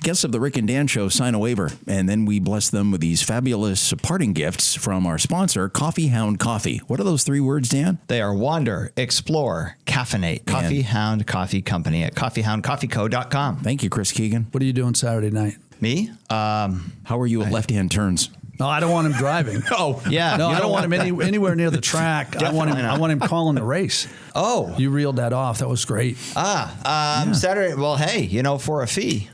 Guests of the Rick and Dan Show sign a waiver, and then we bless them with these fabulous parting gifts from our sponsor, Coffee Hound Coffee. What are those 3 words, Dan? They are Wander, Explore, Caffeinate. Coffee Hound Coffee Company at coffeehoundcoffeeco.com. Thank you, Chris Keegan. What are you doing Saturday night? Me? How are you at left-hand turns? No, I don't want him driving. Oh, yeah. No, I don't want him anywhere near the track. I want him calling the race. Oh. You reeled that off. That was great. Saturday. Well, hey, for a fee.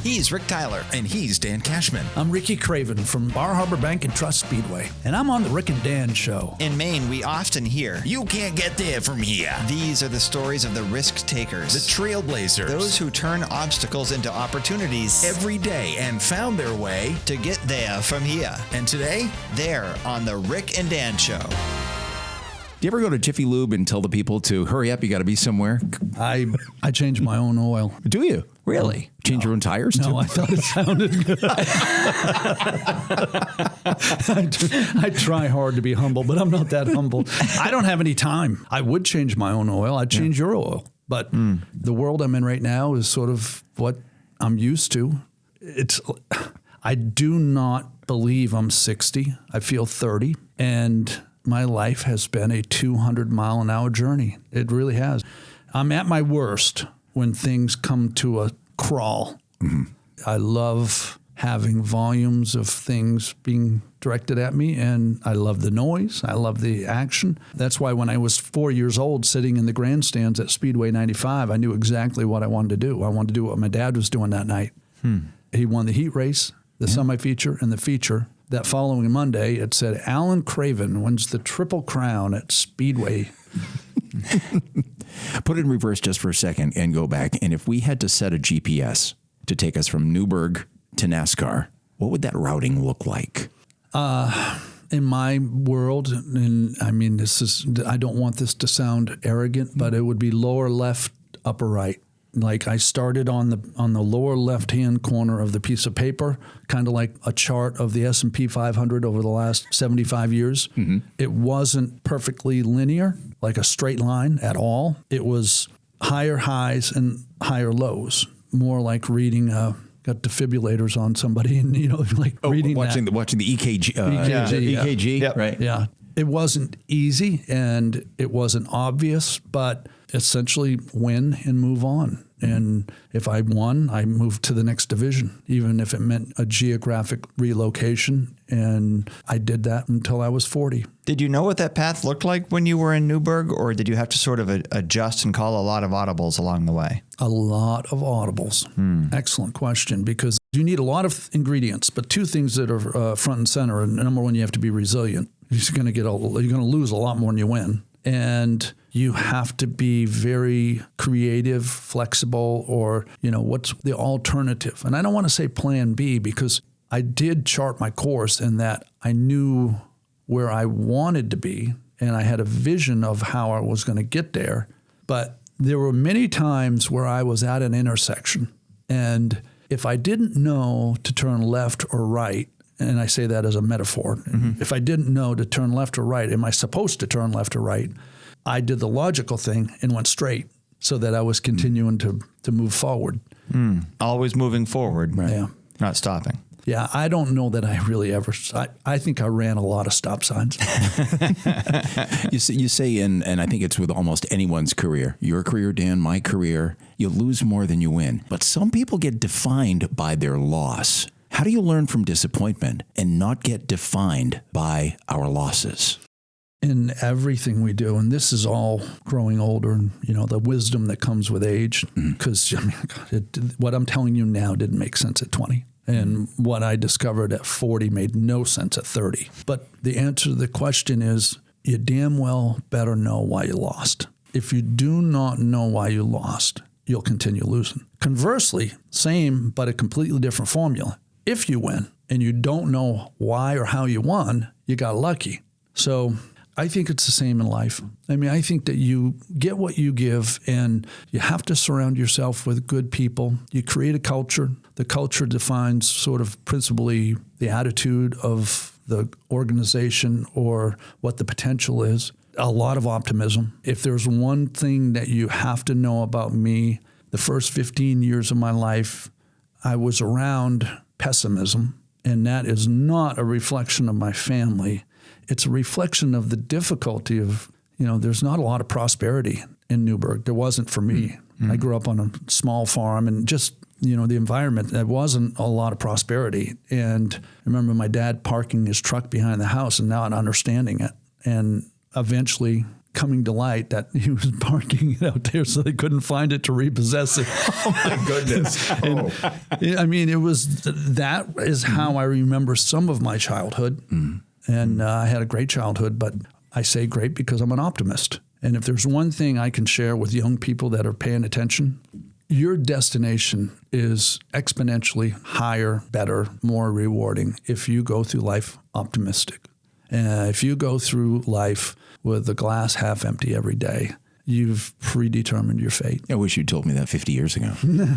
He's Rick Tyler, and he's Dan Cashman. I'm Ricky Craven from Bar Harbor Bank and Trust Speedway, and I'm on the Rick and Dan Show. In Maine, we often hear, "You can't get there from here." These are the stories of the risk takers, The trailblazers. those who turn obstacles into opportunities every day and found their way to get there from here. And today, they're on the Rick and Dan Show. do you ever go to Jiffy Lube and tell the people to hurry up, you got to be somewhere? I change my own oil. Do you? Really? Change your own tires, too? No, I thought it sounded good. I try hard to be humble, but I'm not that humble. I don't have any time. I would change my own oil. I'd change your oil. But the world I'm in right now is sort of what I'm used to. I do not believe I'm 60. I feel 30. And my life has been a 200-mile-an-hour journey. It really has. I'm at my worst when things come to a crawl. Mm-hmm. I love having volumes of things being directed at me, and I love the noise. I love the action. That's why when I was 4 years old, sitting in the grandstands at Speedway 95, I knew exactly what I wanted to do. I wanted to do what my dad was doing that night. He won the heat race, the semi-feature, and the feature. That following Monday, it said, Alan Craven wins the Triple Crown at Speedway. Put it in reverse just for a second and go back. And if we had to set a GPS to take us from Newburgh to NASCAR, what would that routing look like? In my world, and I mean, I don't want this to sound arrogant, but it would be lower left, upper right. Like I started on the lower left-hand corner of the piece of paper, kind of like a chart of the S&P 500 over the last 75 years. Mm-hmm. It wasn't perfectly linear, like a straight line at all. It was higher highs and higher lows, more like reading got defibrillators on somebody and, reading watching the EKG. EKG, yep. Right. Yeah. It wasn't easy and it wasn't obvious, but essentially win and move on. And if I won, I moved to the next division, even if it meant a geographic relocation. And I did that until I was 40. Did you know what that path looked like when you were in Newburgh, or did you have to sort of adjust and call a lot of audibles along the way? A lot of audibles. Excellent question, because you need a lot of ingredients, but two things that are front and center. And number one, you have to be resilient. You're going to lose a lot more than you win. And you have to be very creative, flexible, or, what's the alternative? And I don't want to say plan B, because I did chart my course in that I knew where I wanted to be and I had a vision of how I was going to get there. But there were many times where I was at an intersection, and if I didn't know to turn left or right, and I say that as a metaphor, if I didn't know to turn left or right, am I supposed to turn left or right? I did the logical thing and went straight so that I was continuing to move forward. Always moving forward, right? Yeah. Not stopping. Yeah, I don't know that I really ever. I think I ran a lot of stop signs. You say, and I think it's with almost anyone's career, your career, Dan, my career, you lose more than you win. But some people get defined by their loss. How do you learn from disappointment and not get defined by our losses? In everything we do, and this is all growing older and, the wisdom that comes with age, because what I'm telling you now didn't make sense at 20. And what I discovered at 40 made no sense at 30. But the answer to the question is, you damn well better know why you lost. If you do not know why you lost, you'll continue losing. Conversely, same but a completely different formula. If you win and you don't know why or how you won, you got lucky. So I think it's the same in life. I mean, I think that you get what you give, and you have to surround yourself with good people. You create a culture. The culture defines sort of principally the attitude of the organization or what the potential is. A lot of optimism. If there's one thing that you have to know about me, the first 15 years of my life, I was around pessimism, and that is not a reflection of my family. It's a reflection of the difficulty of, there's not a lot of prosperity in Newburgh. There wasn't for me. I grew up on a small farm and just, the environment, there wasn't a lot of prosperity. And I remember my dad parking his truck behind the house and not understanding it. And eventually coming to light that he was parking it out there so they couldn't find it to repossess it. Oh my goodness. That is how I remember some of my childhood. And I had a great childhood, but I say great because I'm an optimist. And if there's one thing I can share with young people that are paying attention, your destination is exponentially higher, better, more rewarding if you go through life optimistic. If you go through life with the glass half empty every day, you've predetermined your fate. I wish you told me that 50 years ago.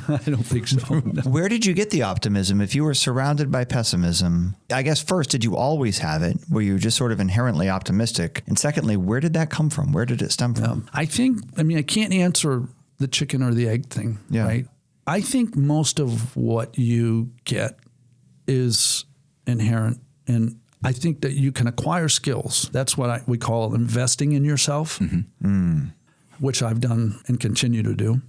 I don't think so. No. Where did you get the optimism? If you were surrounded by pessimism, I guess first, did you always have it? Were you just sort of inherently optimistic? And secondly, where did that come from? Where did it stem from? I can't answer the chicken or the egg thing, right? I think most of what you get is inherent, and I think that you can acquire skills. That's what we call investing in yourself, which I've done and continue to do.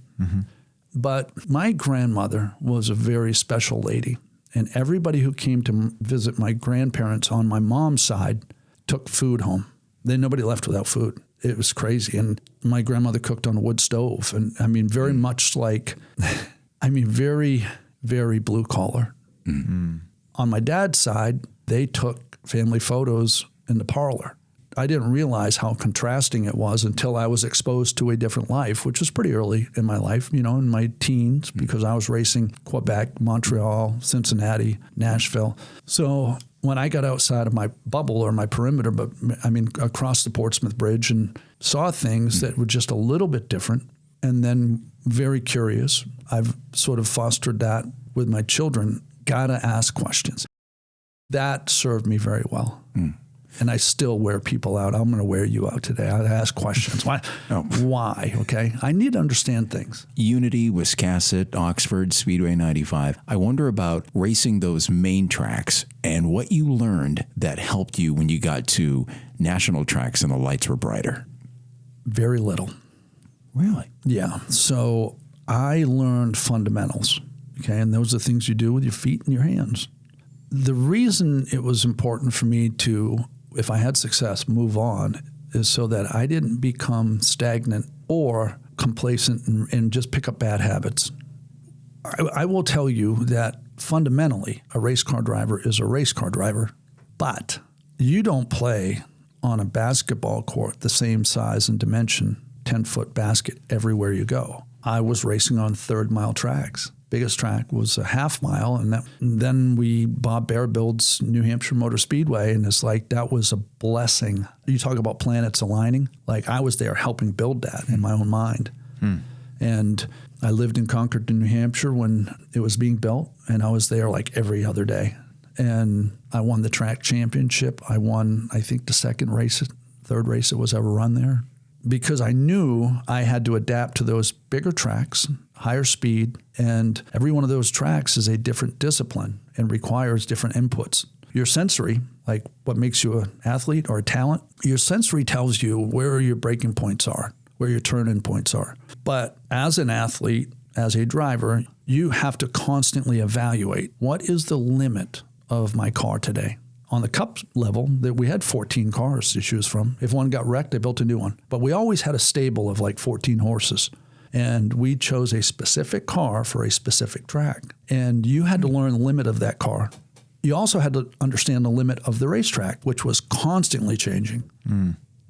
But my grandmother was a very special lady, and everybody who came to visit my grandparents on my mom's side took food home. Then nobody left without food. It was crazy. And my grandmother cooked on a wood stove. And very much like, very, very blue collar. On my dad's side, they took family photos in the parlor. I didn't realize how contrasting it was until I was exposed to a different life, which was pretty early in my life, in my teens, because I was racing Quebec, Montreal, Cincinnati, Nashville. So when I got outside of my bubble or my perimeter, across the Portsmouth Bridge and saw things that were just a little bit different, and then very curious, I've sort of fostered that with my children, gotta ask questions. That served me very well. And I still wear people out. I'm going to wear you out today. I ask questions. Why? Why? Okay. I need to understand things. Unity, Wiscasset, Oxford, Speedway 95. I wonder about racing those main tracks and what you learned that helped you when you got to national tracks and the lights were brighter. Very little. Really? Yeah. So I learned fundamentals. Okay. And those are things you do with your feet and your hands. The reason it was important for me to, if I had success, move on is so that I didn't become stagnant or complacent and just pick up bad habits. I will tell you that fundamentally a race car driver is a race car driver, but you don't play on a basketball court the same size and dimension, 10-foot basket everywhere you go. I was racing on third-mile tracks. Biggest track was a half mile, and then Bob Bear builds New Hampshire Motor Speedway, and it's like that was a blessing. You talk about planets aligning. Like I was there helping build that in my own mind. And I lived in Concord, New Hampshire when it was being built, and I was there like every other day. And I won the track championship. I won, I think, the third race that was ever run there, because I knew I had to adapt to those bigger tracks, higher speed, and every one of those tracks is a different discipline and requires different inputs. Your sensory, like what makes you an athlete or a talent, your sensory tells you where your braking points are, where your turn-in points are. But as an athlete, as a driver, you have to constantly evaluate what is the limit of my car today. On the Cup level, that we had 14 cars to choose from. If one got wrecked, they built a new one. But we always had a stable of like 14 horses. And we chose a specific car for a specific track. And you had to learn the limit of that car. You also had to understand the limit of the racetrack, which was constantly changing.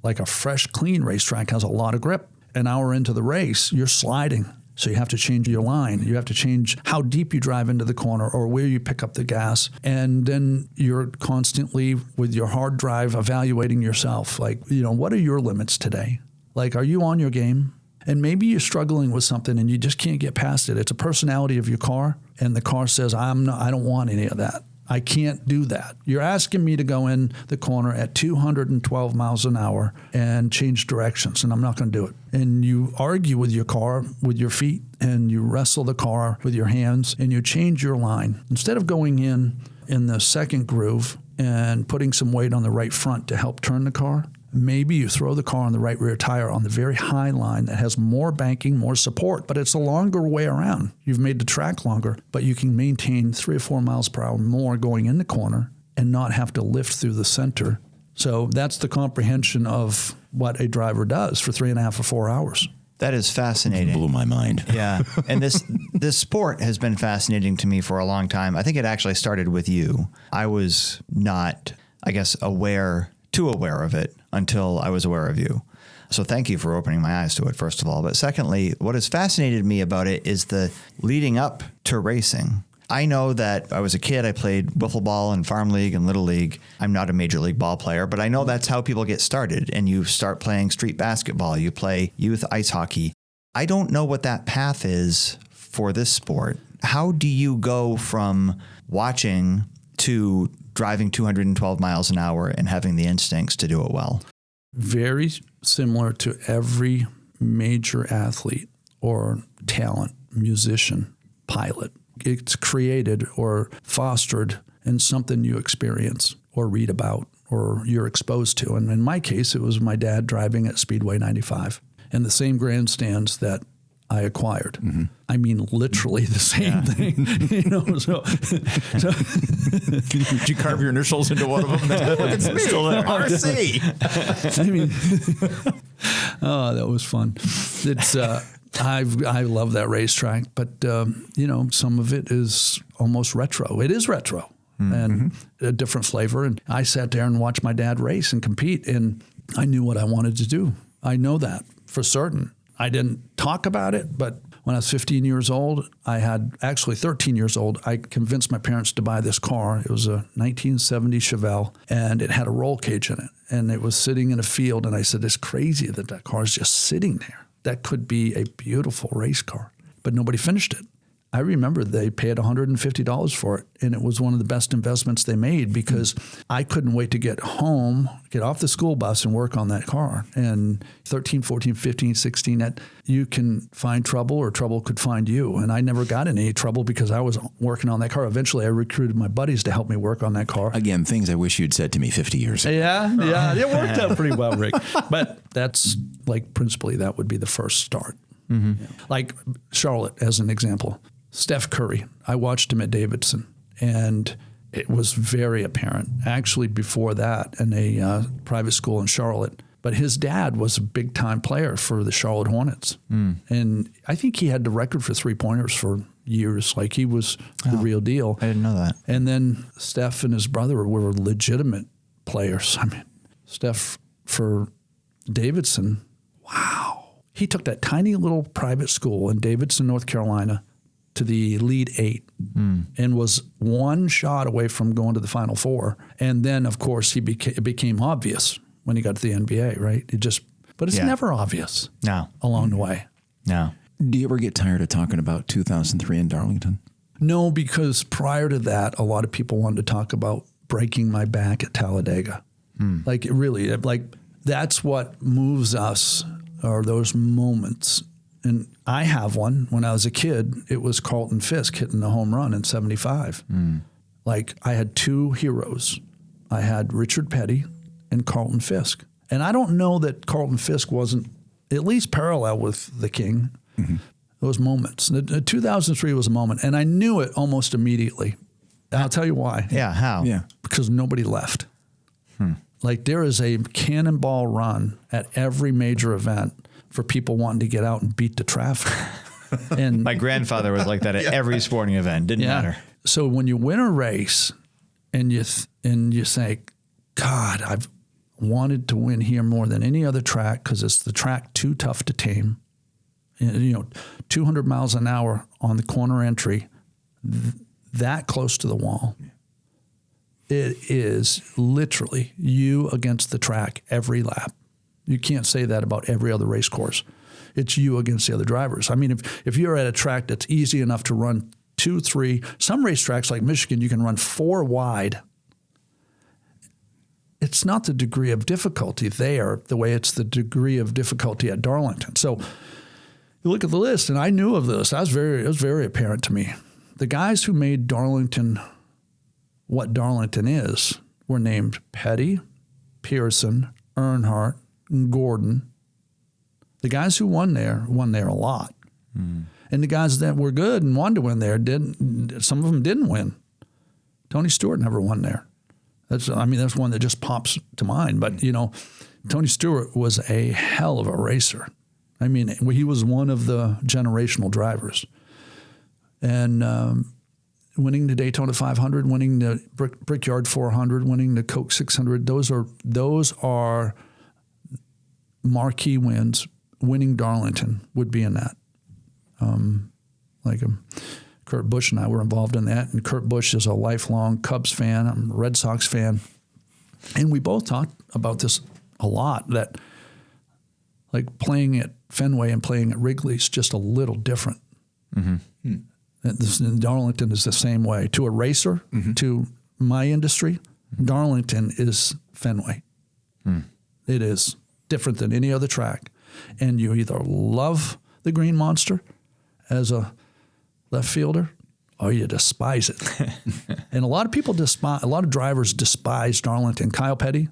Like a fresh, clean racetrack has a lot of grip. An hour into the race, you're sliding. So you have to change your line. You have to change how deep you drive into the corner or where you pick up the gas. And then you're constantly, with your hard drive, evaluating yourself. Like, what are your limits today? Like, are you on your game? And maybe you're struggling with something and you just can't get past it. It's a personality of your car, and the car says, I don't want any of that. I can't do that. You're asking me to go in the corner at 212 miles an hour and change directions, and I'm not going to do it. And you argue with your car with your feet, and you wrestle the car with your hands, and you change your line. Instead of going in the second groove and putting some weight on the right front to help turn the car, maybe you throw the car on the right rear tire on the very high line that has more banking, more support, but it's a longer way around. You've made the track longer, but you can maintain 3 or 4 miles per hour more going in the corner and not have to lift through the center. So that's the comprehension of what a driver does for 3.5 or 4 hours. That is fascinating. Blew my mind. Yeah. And this sport has been fascinating to me for a long time. I think it actually started with you. I was not, I guess, too aware of it until I was aware of you. So thank you for opening my eyes to it, first of all. But secondly, what has fascinated me about it is the leading up to racing. I know that I was a kid, I played wiffle ball and farm league and little league. I'm not a major league ball player, but I know that's how people get started. And you start playing street basketball, you play youth ice hockey. I don't know what that path is for this sport. How do you go from watching to driving 212 miles an hour and having the instincts to do it well? Very similar to every major athlete or talent, musician, pilot. It's created or fostered in something you experience or read about or you're exposed to. And in my case, it was my dad driving at Speedway 95 and the same grandstands that I acquired. Mm-hmm. I mean, literally the same thing. So Did you carve your initials into one of them? Look, it's me. Still there. RC. I mean, oh, that was fun. It's I love that racetrack, but some of it is almost retro. It is retro and a different flavor. And I sat there and watched my dad race and compete, and I knew what I wanted to do. I know that for certain. I didn't talk about it, but when I was 15 years old, 13 years old, I convinced my parents to buy this car. It was a 1970 Chevelle, and it had a roll cage in it. And it was sitting in a field, and I said, it's crazy that car is just sitting there. That could be a beautiful race car. But nobody finished it. I remember they paid $150 for it, and it was one of the best investments they made because I couldn't wait to get home, get off the school bus and work on that car. And 13, 14, 15, 16, that you can find trouble or trouble could find you. And I never got in any trouble because I was working on that car. Eventually, I recruited my buddies to help me work on that car. Again, things I wish you'd said to me 50 years ago. Yeah, it worked out pretty well, Rick. But that's principally that would be the first start. Mm-hmm. Yeah. Like Charlotte, as an example. Steph Curry, I watched him at Davidson, and it was very apparent, actually before that, in a private school in Charlotte. But his dad was a big-time player for the Charlotte Hornets. And I think he had the record for three-pointers for years. Like, he was the real deal. I didn't know that. And then Steph and his brother were legitimate players. I mean, Steph for Davidson, wow. He took that tiny little private school in Davidson, North Carolina, to the Elite Eight and was one shot away from going to the Final Four. And then, of course, it became obvious when he got to the NBA, right? But it's never obvious along the way. No. Do you ever get tired of talking about 2003 in Darlington? No, because prior to that, a lot of people wanted to talk about breaking my back at Talladega. Like, really, that's what moves us, are those moments. And I have one. When I was a kid, it was Carlton Fisk hitting the home run in 75. Like, I had two heroes. I had Richard Petty and Carlton Fisk. And I don't know that Carlton Fisk wasn't at least parallel with the King. Those moments. The 2003 was a moment. And I knew it almost immediately. And I'll tell you why. Yeah, how? Yeah. Because nobody left. Like, there is a cannonball run at every major event for people wanting to get out and beat the traffic. And my grandfather was like that at every sporting event. Didn't matter. So when you win a race and you say, God, I've wanted to win here more than any other track because it's the track too tough to tame. 200 miles an hour on the corner entry, that close to the wall. It is literally you against the track every lap. You can't say that about every other race course. It's you against the other drivers. I mean, if you're at a track that's easy enough to run 2, 3. Some racetracks like Michigan, you can run 4 wide. It's not the degree of difficulty there the way it's the degree of difficulty at Darlington. So you look at the list, and I knew of this. It was very apparent to me. The guys who made Darlington what Darlington is were named Petty, Pearson, Earnhardt, and Gordon. The guys who won there a lot. Mm. And the guys that were good and wanted to win there some of them didn't win. Tony Stewart never won there. That's one that just pops to mind. But, Tony Stewart was a hell of a racer. I mean, he was one of the generational drivers. And winning the Daytona 500, winning the Brickyard 400, winning the Coke 600, those are marquee wins. Winning Darlington would be in that. Kurt Busch and I were involved in that, and Kurt Busch is a lifelong Cubs fan. I'm a Red Sox fan. And we both talked about this a lot, that like playing at Fenway and playing at Wrigley is just a little different. Mm-hmm. Darlington is the same way. To a racer, to my industry, Darlington is Fenway. Mm. It is different than any other track. And you either love the Green Monster as a left fielder, or you despise it. And a lot of drivers despise Darlington. Kyle Petty,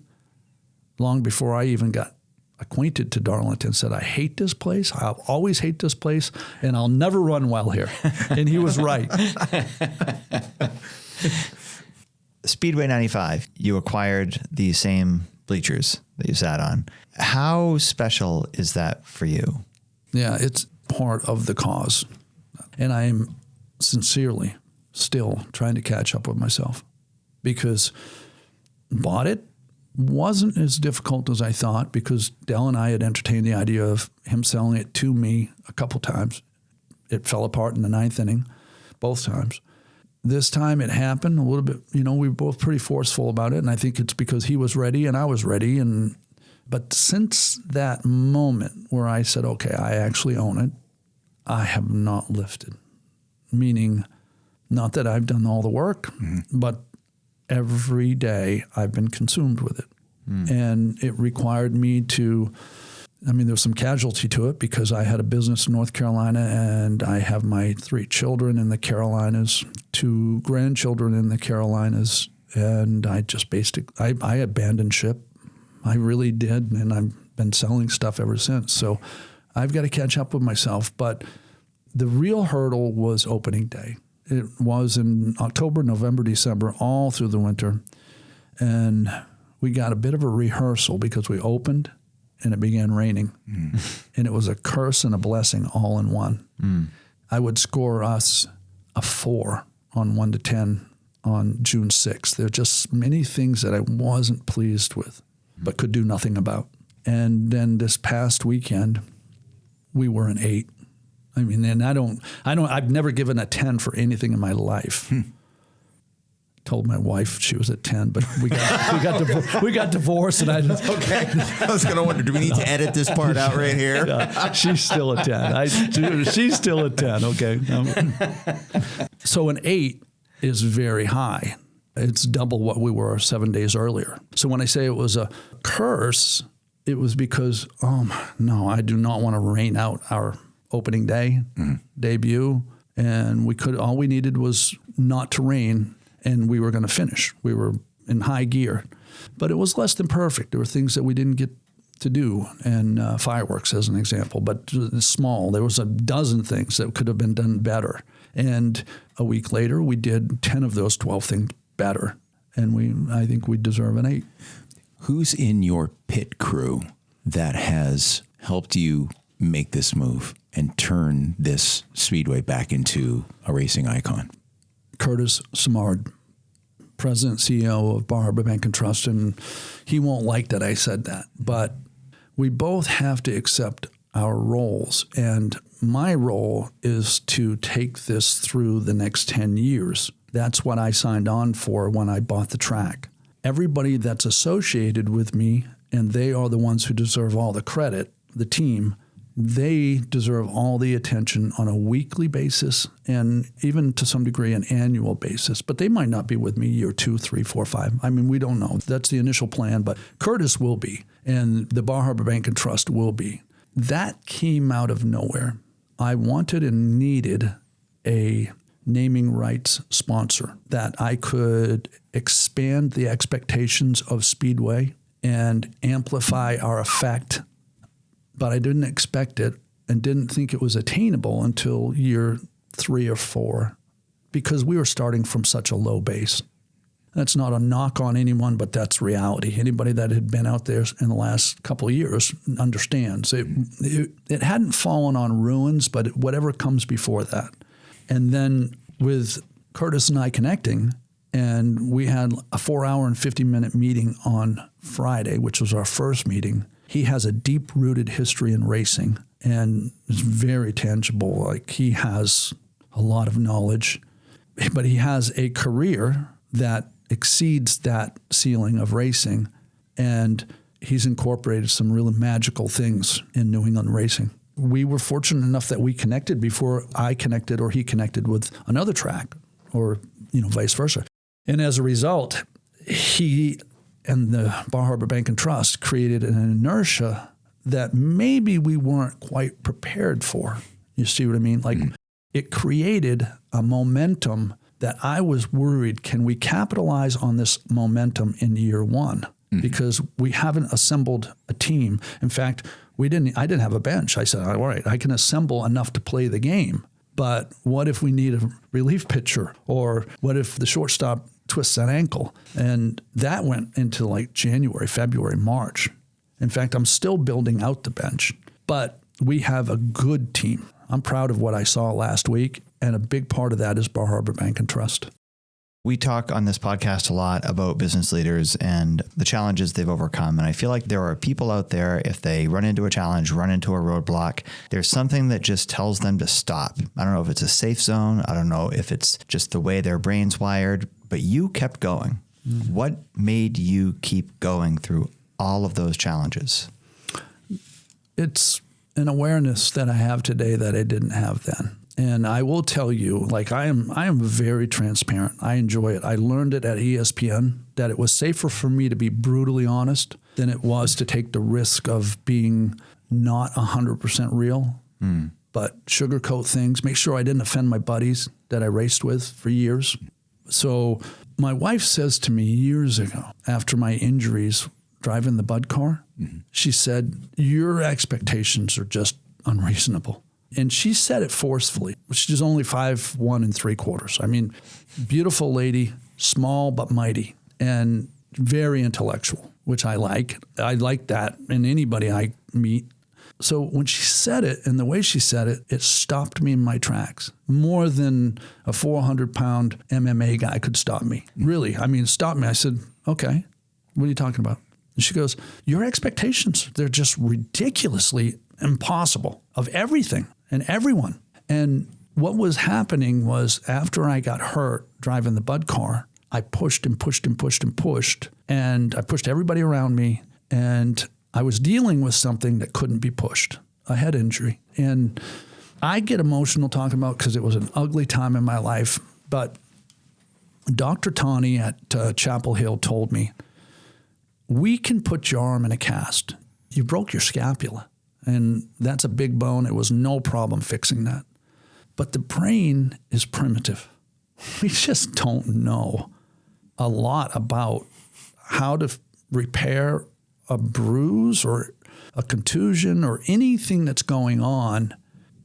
long before I even got acquainted to Darlington, said, I hate this place. I'll always hate this place, and I'll never run well here. And he was right. Speedway 95, you acquired the same bleachers that you sat on. How special is that for you? Yeah, it's part of the cause. And I am sincerely still trying to catch up with myself, because bought it wasn't as difficult as I thought, because Dell and I had entertained the idea of him selling it to me a couple times. It fell apart in the 9th inning, both times. This time it happened a little bit, we were both pretty forceful about it, and I think it's because he was ready and I was ready. But since that moment where I said, okay, I actually own it, I have not lifted. Meaning, not that I've done all the work, but every day I've been consumed with it. And it required me to, there was some casualty to it, because I had a business in North Carolina, and I have my 3 children in the Carolinas, 2 grandchildren in the Carolinas, and I just I abandoned ship. I really did, and I've been selling stuff ever since. So I've got to catch up with myself. But the real hurdle was opening day. It was in October, November, December, all through the winter. And we got a bit of a rehearsal, because we opened and it began raining. And it was a curse and a blessing all in one. I would score us a 4 on 1 to 10 on June 6th. There are just many things that I wasn't pleased with, but could do nothing about. And then this past weekend, we were an 8. And I've never given a 10 for anything in my life. Told my wife she was at 10, but we got divorced, and I just, okay. I was going to wonder, do we need to edit this part out right here? She's still a 10. She's still a 10. Okay. So an 8 is very high. It's double what we were 7 days earlier. So when I say it was a curse, it was because, no, I do not want to rain out our opening day, debut. And all we needed was not to rain, and we were going to finish. We were in high gear. But it was less than perfect. There were things that we didn't get to do, and fireworks as an example, but small. There was a dozen things that could have been done better. And a week later, we did 10 of those 12 things better. And I think we deserve an 8. Who's in your pit crew that has helped you make this move and turn this Speedway back into a racing icon? Curtis Simard, President, CEO of Bar Harbor Bank and Trust, and he won't like that I said that, but we both have to accept our roles, and my role is to take this through the next 10 years. That's what I signed on for when I bought the track. Everybody that's associated with me, and they are the ones who deserve all the credit, the team, They deserve all the attention on a weekly basis and even to some degree an annual basis. But they might not be with me year 2, 3, 4, 5. I mean, we don't know. That's the initial plan, but Curtis will be, and the Bar Harbor Bank and Trust will be. That came out of nowhere. I wanted and needed a naming rights sponsor that I could expand the expectations of Speedway and amplify our effect. But I didn't expect it and didn't think it was attainable until year 3 or 4 because we were starting from such a low base. That's not a knock on anyone, but that's reality. Anybody that had been out there in the last couple of years understands. It hadn't fallen on ruins, but whatever comes before that. And then with Curtis and I connecting, and we had a 4-hour and 50-minute meeting on Friday, which was our first meeting. He has a deep-rooted history in racing and is very tangible. Like, he has a lot of knowledge, but he has a career that exceeds that ceiling of racing, and he's incorporated some really magical things in New England racing. We were fortunate enough that we connected before I connected or he connected with another track, or vice versa. And as a result, he and the Bar Harbor Bank and Trust created an inertia that maybe we weren't quite prepared for. You see what I mean? Like, it created a momentum that I was worried, can we capitalize on this momentum in year 1? Because we haven't assembled a team. In fact, I didn't have a bench. I said, all right, I can assemble enough to play the game. But what if we need a relief pitcher? Or what if the shortstop twists that ankle? And that went into like January, February, March. In fact, I'm still building out the bench. But we have a good team. I'm proud of what I saw last week. And a big part of that is Bar Harbor Bank and Trust. We talk on this podcast a lot about business leaders and the challenges they've overcome. And I feel like there are people out there, if they run into a challenge, run into a roadblock, there's something that just tells them to stop. I don't know if it's a safe zone. I don't know if it's just the way their brain's wired, but you kept going. What made you keep going through all of those challenges? It's an awareness that I have today that I didn't have then. And I will tell you, like, I am very transparent. I enjoy it. I learned it at ESPN that it was safer for me to be brutally honest than it was to take the risk of being not 100% real, but sugarcoat things, make sure I didn't offend my buddies that I raced with for years. So my wife says to me years ago, after my injuries driving the Bud car, she said, your expectations are just unreasonable. And she said it forcefully. She's only 5'1"3/4. I mean, beautiful lady, small but mighty, and very intellectual, which I like. I like that in anybody I meet. So when she said it, and the way she said it, it stopped me in my tracks. More than a 400-pound MMA guy could stop me. Really, I mean, stop me. I said, okay, what are you talking about? And she goes, your expectations, they're just ridiculously impossible of everything and everyone. And what was happening was, after I got hurt driving the Bud car, I pushed and pushed and pushed and pushed, and I pushed everybody around me, and I was dealing with something that couldn't be pushed, a head injury. And I get emotional talking about it because it was an ugly time in my life. But Dr. Tawny at Chapel Hill told me, we can put your arm in a cast. You broke your scapula, and that's a big bone. It was no problem fixing that. But the brain is primitive. We just don't know a lot about how to repair a bruise or a contusion or anything that's going on.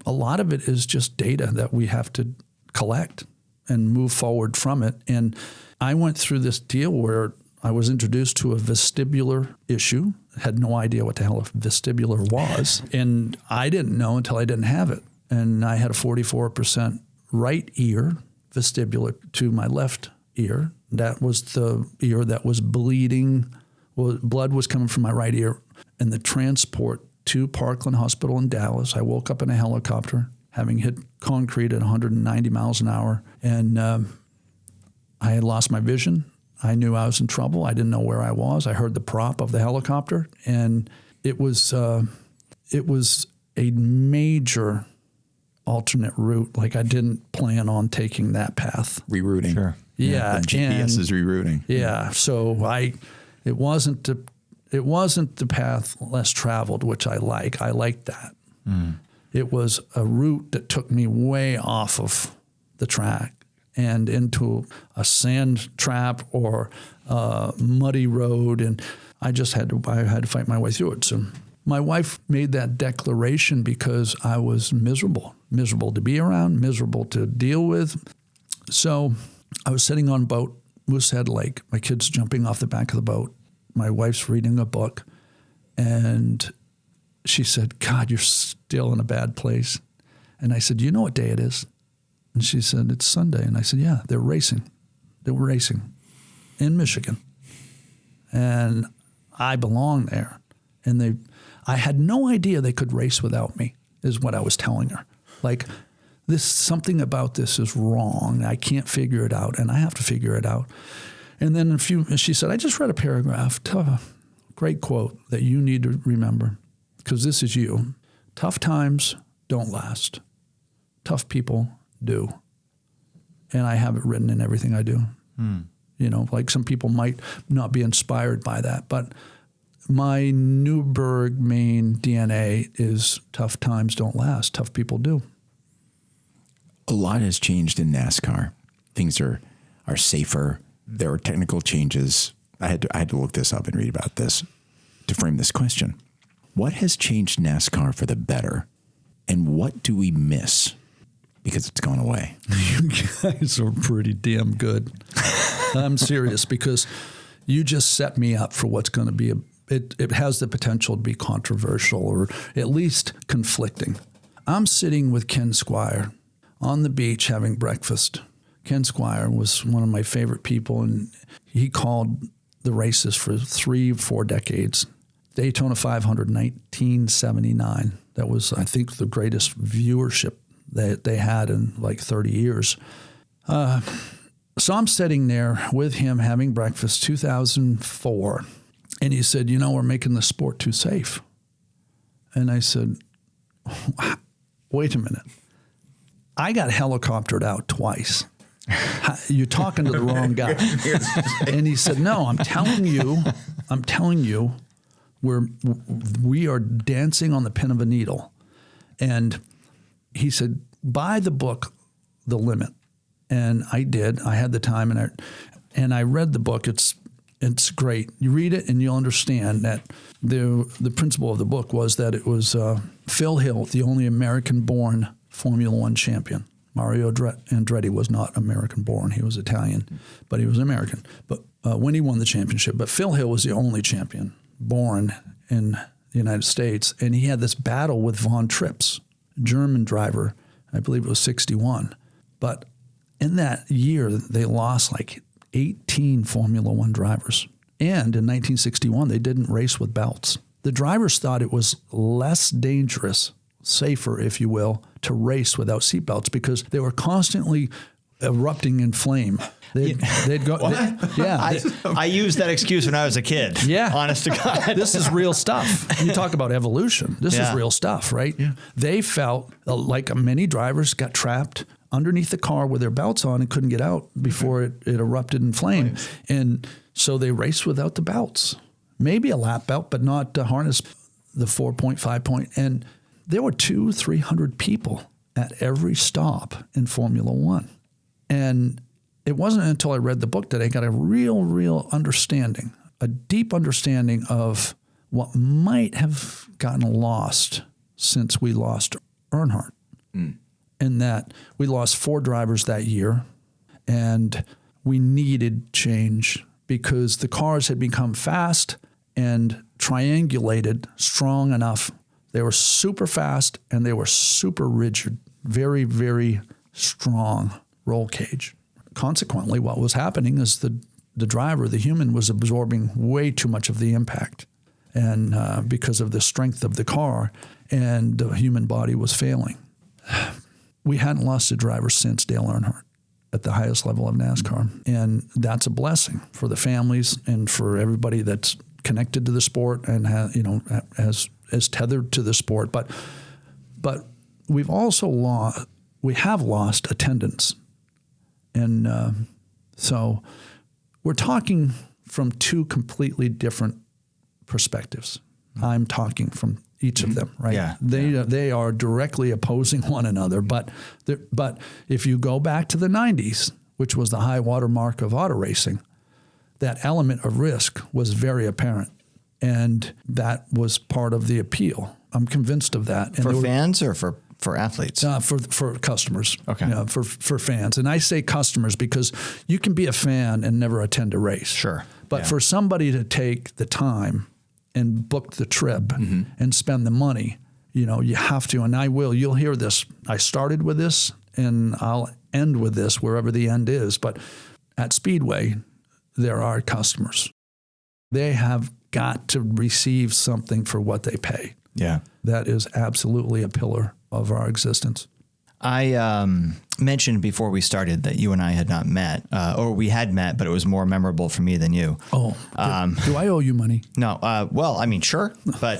A lot of it is just data that we have to collect and move forward from it. And I went through this deal where I was introduced to a vestibular issue, had no idea what the hell a vestibular was, and I didn't know until I didn't have it. And I had a 44% right ear vestibular to my left ear. That was the ear that was bleeding. Well, blood was coming from my right ear. And the transport to Parkland Hospital in Dallas, I woke up in a helicopter, having hit concrete at 190 miles an hour, and I had lost my vision. I knew I was in trouble. I didn't know where I was. I heard the prop of the helicopter, and it was a major alternate route. Like I didn't plan on taking that path. Rerouting. Sure. Yeah. The GPS is rerouting. Yeah. So it wasn't the path less traveled, which I like. I like that. It was a route that took me way off of the track and into a sand trap or a muddy road. And I had to fight my way through it. So my wife made that declaration because I was miserable to be around, miserable to deal with. So I was sitting on a boat, Moosehead Lake, my kids jumping off the back of the boat. My wife's reading a book, and she said, God, you're still in a bad place. And I said, do you know what day it is? And she said, it's Sunday. And I said, yeah, they're racing. They were racing in Michigan. And I belong there. And I had no idea they could race without me, is what I was telling her. Like, something about this is wrong. I can't figure it out, and I have to figure it out. And then she said, I just read a paragraph, great quote that you need to remember, because this is you. Tough times don't last. Tough people do. And I have it written in everything I do. You know, like some people might not be inspired by that, but my Newburgh, Maine DNA is tough times don't last. Tough people do. A lot has changed in NASCAR. Things are safer. There are technical changes. I had to look this up and read about this to frame this question. What has changed NASCAR for the better, and what do we miss because it's gone away? You guys are pretty damn good. I'm serious, because you just set me up for what's going to be it has the potential to be controversial, or at least conflicting. I'm sitting with Ken Squire on the beach having breakfast. Ken Squire was one of my favorite people, and he called the races for 3-4 decades. Daytona 500, 1979. That was, I think, the greatest viewership that they had in like 30 years. So I'm sitting there with him having breakfast, 2004, and he said, you know, we're making the sport too safe. And I said, wait a minute. I got helicoptered out twice. You're talking to the wrong guy. And he said, no, I'm telling you, we are dancing on the pin of a needle. And he said, buy the book, The Limit. And I did. I had the time, and I read the book. It's great. You read it and you'll understand that the principle of the book was that it was Phil Hill, the only American-born Formula One champion. Mario Andretti was not American-born. He was Italian, but he was American. But when he won the championship, but Phil Hill was the only champion born in the United States, and he had this battle with Von Trips, German driver. I believe it was 61. But in that year, they lost like 18 Formula One drivers. And in 1961, they didn't race with belts. The drivers thought it was less dangerous, safer, if you will, to race without seatbelts because they were constantly erupting in flame. They'd go. I used that excuse when I was a kid. Yeah. Honest to God. This is real stuff. You talk about evolution. This is real stuff, right? Yeah. They felt like many drivers got trapped underneath the car with their belts on and couldn't get out before it erupted in flame. And so they raced without the belts. Maybe a lap belt, but not to harness the 4-point, 5-point. And there were 200-300 people at every stop in Formula One. And it wasn't until I read the book that I got a real understanding, a deep understanding of what might have gotten lost since we lost Earnhardt. In that we lost 4 drivers that year, and we needed change because the cars had become fast and triangulated strong enough. They were super fast and they were super rigid, very, very strong roll cage. Consequently, what was happening is the driver, the human, was absorbing way too much of the impact, and because of the strength of the car, and the human body was failing. We hadn't lost a driver since Dale Earnhardt at the highest level of NASCAR. And that's a blessing for the families and for everybody that's connected to the sport and is tethered to the sport. But But we've also lost attendance. And so we're talking from two completely different perspectives. I'm talking from each of them, right? Yeah. They are directly opposing one another. But if you go back to the 90s, which was the high water mark of auto racing, that element of risk was very apparent. And that was part of the appeal. I'm convinced of that. And For fans or for athletes? For customers. Okay. You know, for fans. And I say customers because you can be a fan and never attend a race. Sure. But Yeah. for somebody to take the time and book the trip and spend the money, you know, you have to, and I will. You'll hear this. I started with this and I'll end with this wherever the end is. But at Speedway, there are customers. They have got to receive something for what they pay. Yeah. That is absolutely a pillar of our existence. I mentioned before we started that you and I had not met, or we had met, but it was more memorable for me than you. Oh, do I owe you money? No. Well, I mean, sure. But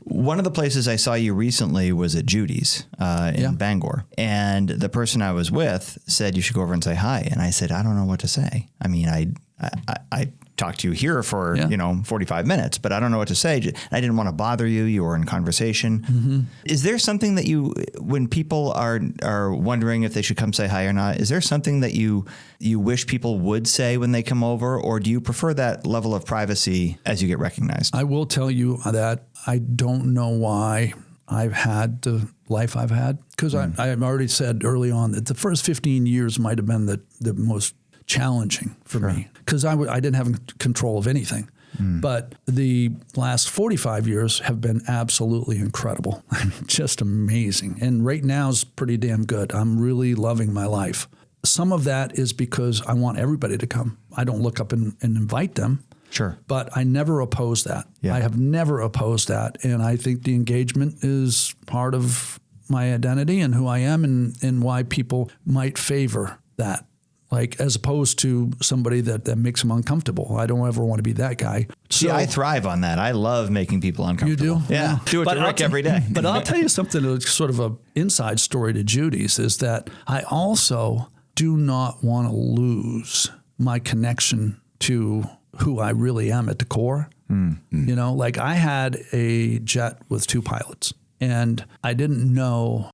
one of the places I saw you recently was at Judy's in Bangor. And the person I was with said, you should go over and say hi. And I said, I don't know what to say. I mean, I talked to you here for, 45 minutes, but I don't know what to say. I didn't want to bother you. You were in conversation. Mm-hmm. Is there something that when people are wondering if they should come say hi or not, is there something that you wish people would say when they come over, or do you prefer that level of privacy as you get recognized? I will tell you that I don't know why I've had the life I've had, because I've already said early on that the first 15 years might have been the most challenging for me, because I didn't have control of anything. But the last 45 years have been absolutely incredible. I mean, just amazing. And right now is pretty damn good. I'm really loving my life. Some of that is because I want everybody to come. I don't look up and invite them. Sure. But I never oppose that. Yeah. I have never opposed that. And I think the engagement is part of my identity and who I am, and why people might favor that. Like, as opposed to somebody that makes them uncomfortable. I don't ever want to be that guy. See, I thrive on that. I love making people uncomfortable. You do? Yeah. Do it to Rick every day. But I'll tell you something that's sort of an inside story to Judy's, is that I also do not want to lose my connection to who I really am at the core. Mm-hmm. You know, like I had a jet with 2 pilots, and I didn't know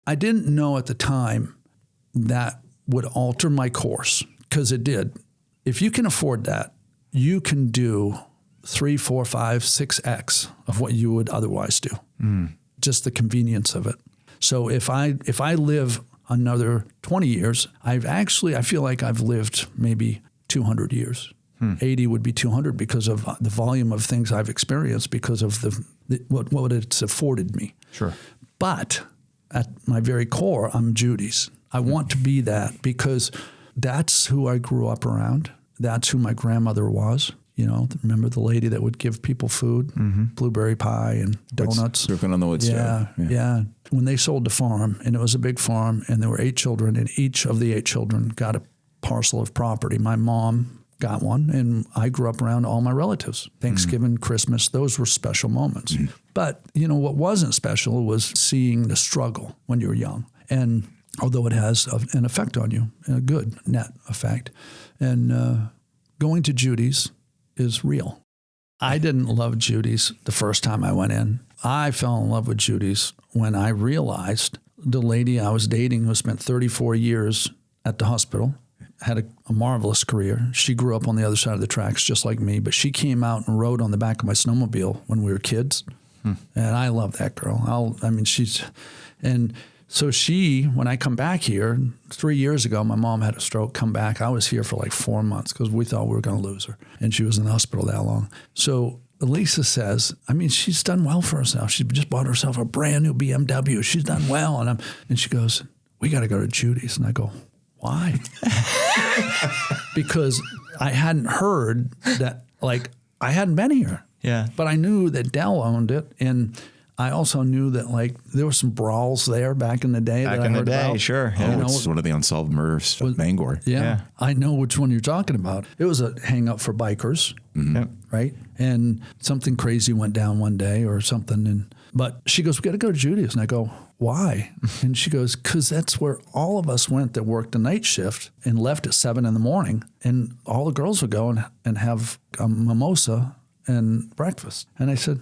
at the time that would alter my course, because it did. If you can afford that, you can do 3, 4, 5, 6x of what you would otherwise do. Just the convenience of it. So if I live another 20 years, I feel like I've lived maybe 200 years. 80 would be 200 because of the volume of things I've experienced, because of what it's afforded me. Sure. But at my very core, I'm Judy's. I want to be that, because that's who I grew up around. That's who my grandmother was. You know, remember the lady that would give people food, blueberry pie and donuts? Working on the wood stove. Yeah. When they sold the farm, and it was a big farm, and there were 8 children, and each of the 8 children got a parcel of property. My mom got one, and I grew up around all my relatives. Thanksgiving, Christmas, those were special moments. But, you know, what wasn't special was seeing the struggle when you were young. And although it has an effect on you, a good net effect. And going to Judy's is real. I didn't love Judy's the first time I went in. I fell in love with Judy's when I realized the lady I was dating, who spent 34 years at the hospital, had a marvelous career. She grew up on the other side of the tracks just like me, but she came out and rode on the back of my snowmobile when we were kids. And I love that girl. So when I come back here, 3 years ago, my mom had a stroke, come back. I was here for like 4 months because we thought we were going to lose her. And she was in the hospital that long. So Elisa says, I mean, she's done well for herself. She just bought herself a brand new BMW. She's done well. And she goes, we got to go to Judy's. And I go, why? Because I hadn't heard that, like, I hadn't been here. Yeah. But I knew that Dell owned it. And I also knew that, like, there were some brawls there back in the day. Back in the day, sure. Yeah. It's one of the unsolved murders of Bangor. Yeah. I know which one you're talking about. It was a hang up for bikers, right? And something crazy went down one day or something. But she goes, we got to go to Judy's. And I go, why? And she goes, because that's where all of us went that worked a night shift and left at 7 a.m. And all the girls would go and have a mimosa and breakfast. And I said,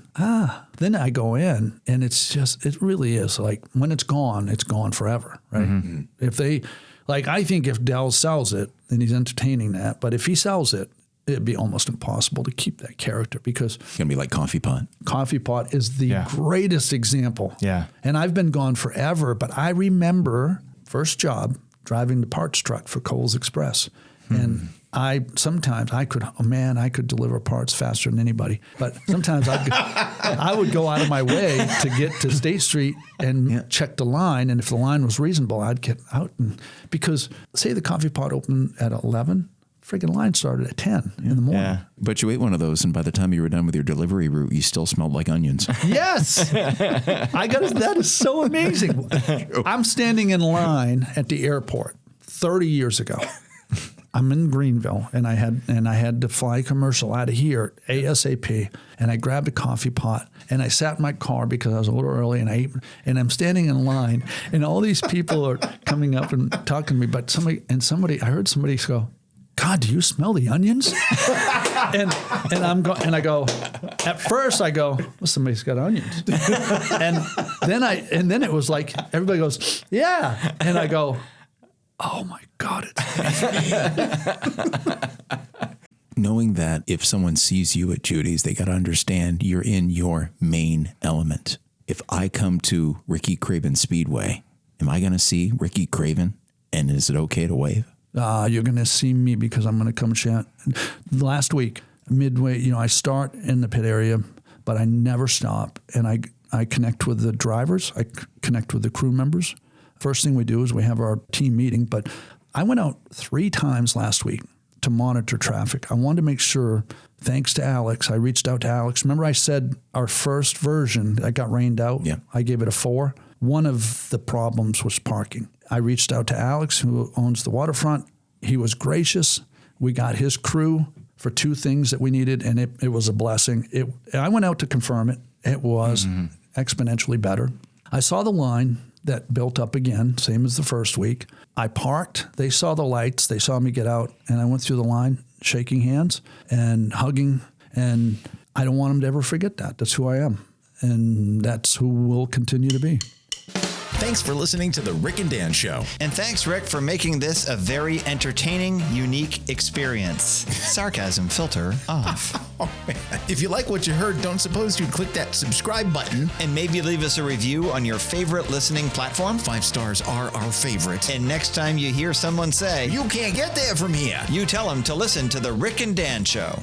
Then I go in, and it really is like when it's gone forever, right? Mm-hmm. If they, like, I think if Dell sells it, then he's entertaining that. But if he sells it, it'd be almost impossible to keep that character because It's going to be like Coffee Pot. Coffee Pot is the greatest example. Yeah. And I've been gone forever, but I remember first job driving the parts truck for Coles Express. And I could deliver parts faster than anybody. But sometimes I would go out of my way to get to State Street and check the line. And if the line was reasonable, I'd get out. Because say the Coffee Pot opened at 11, freaking line started at 10 in the morning. Yeah. But you ate one of those, and by the time you were done with your delivery route, you still smelled like onions. Yes. That is so amazing. I'm standing in line at the airport 30 years ago. I'm in Greenville, and I had to fly commercial out of here ASAP, and I grabbed a coffee pot, and I sat in my car because I was a little early, and I ate, and I'm standing in line, and all these people are coming up and talking to me, but I heard somebody go, God, do you smell the onions? and I go, at first I go, well, somebody's got onions. and then it was like, everybody goes, yeah. And I go, oh my God, it's Knowing that if someone sees you at Judy's, they got to understand you're in your main element. If I come to Ricky Craven Speedway, am I going to see Ricky Craven? And is it okay to wave? You're going to see me because I'm going to come chat. Last week, midway, I start in the pit area, but I never stop. And I connect with the drivers. I connect with the crew members. First thing we do is we have our team meeting. But I went out 3 times last week to monitor traffic. I wanted to make sure, thanks to Alex, I reached out to Alex. Remember I said our first version that got rained out? Yeah. I gave it a 4. One of the problems was parking. I reached out to Alex, who owns the waterfront. He was gracious. We got his crew for 2 things that we needed, and it was a blessing. I went out to confirm it. It was exponentially better. I saw the line that built up again, same as the first week. I parked. They saw the lights. They saw me get out, and I went through the line shaking hands and hugging, and I don't want them to ever forget that. That's who I am, and that's who we'll continue to be. Thanks for listening to The Rick and Dan Show. And thanks, Rick, for making this a very entertaining, unique experience. Sarcasm filter off. Oh, man. If you like what you heard, don't suppose you'd click that subscribe button. And maybe leave us a review on your favorite listening platform. 5 stars are our favorite. And next time you hear someone say, You can't get there from here, you tell them to listen to The Rick and Dan Show.